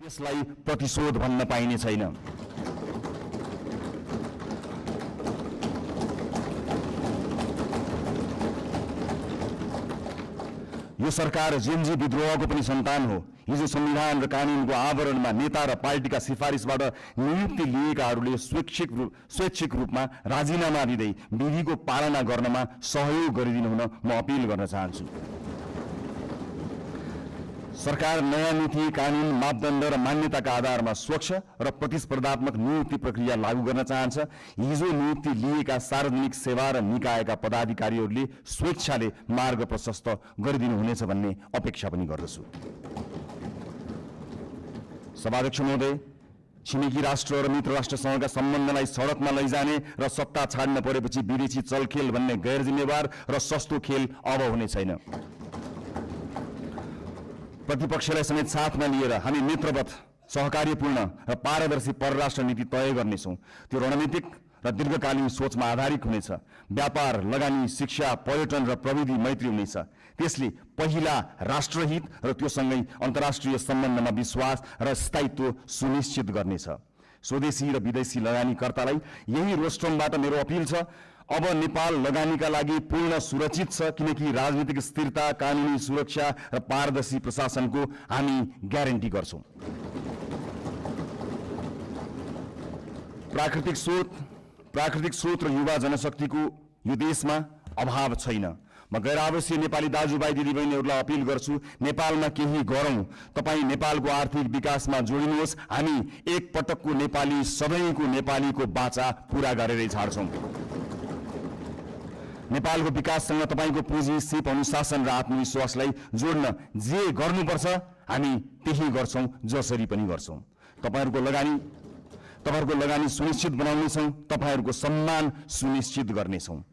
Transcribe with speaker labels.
Speaker 1: यसलाई प्रतिशोध भन्न पाइने छैन। यो सरकार जेनजी विद्रोहको पनि सन्तान हो। हिजो संविधान र कानुनको आवरणमा नेता र पार्टीका सिफारिसबाट नियुक्ति लिएकाहरूले स्वैच्छिक रूपमा राजीनामा दिँदै विधिको पालना गर्नमा सहयोग गरिदिनु हुन म अपिल गर्न चाहन्छु। सरकार नयाँ नीति, कानुन, मापदण्ड र मान्यताका आधारमा स्वच्छ र प्रतिस्पर्धात्मक नियुक्ति प्रक्रिया लागू गर्न चाहन्छ। हिजो नियुक्ति लिएका सार्वजनिक सेवा र निकायका पदाधिकारीहरूले स्वेच्छाले मार्ग प्रशस्त गरिदिनु हुनेछ भन्ने अपेक्षा पनि गर्दछु। सभाध्यक्ष महोदय, छिमेकी राष्ट्र र मित्र राष्ट्रसँगका सम्बन्धलाई सडकमा लैजाने र सत्ता छाड्न परेपछि विदेशी चलखेल भन्ने गैर जिम्मेवार र सस्तो खेल अब हुने छैन। प्रतिपक्षलाई समेत साथमा लिएर हामी मित्रवत, सहकार्यपूर्ण र पारदर्शी परराष्ट्र नीति तय गर्नेछौँ। त्यो रणनीतिक र दीर्घकालीन सोचमा आधारित हुनेछ। व्यापार, लगानी, शिक्षा, पर्यटन र प्रविधि मैत्री हुनेछ। त्यसले पहिला राष्ट्रहित र त्योसँगै अन्तर्राष्ट्रिय सम्बन्धमा विश्वास र स्थायित्व सुनिश्चित गर्नेछ। स्वदेशी र विदेशी लगानीकर्तालाई यही रोस्ट्रमबाट मेरो अपिल छ, अब नेपाल लगानीका लागि पूर्ण सुरक्षित छ, किनकि राजनीतिक स्थिरता, कानुनी सुरक्षा र पारदर्शी प्रशासनको हामी ग्यारेन्टी गर्छौं। प्राकृतिक स्रोत र युवा जनशक्तिको यो देशमा अभाव छैन। म गैर आवासीय नेपाली दाजुभाइ दिदीबहिनीहरूलाई अपिल गर्छु, नेपालमा केही गरौँ। तपाईँ नेपालको आर्थिक विकासमा जोडिनुहोस्। हामी एक पटकको नेपाली, सधैँको नेपालीको बाचा पूरा गरेरै छाड्छौँ। नेपालको विकाससँग तपाईँको पुँजी, सिप, अनुशासन र आत्मविश्वासलाई जोड्न जे गर्नुपर्छ हामी त्यही गर्छौँ, जसरी पनि गर्छौँ। तपाईँहरूको लगानी सुनिश्चित बनाउनेछौँ, तपाईँहरूको सम्मान सुनिश्चित गर्नेछौँ।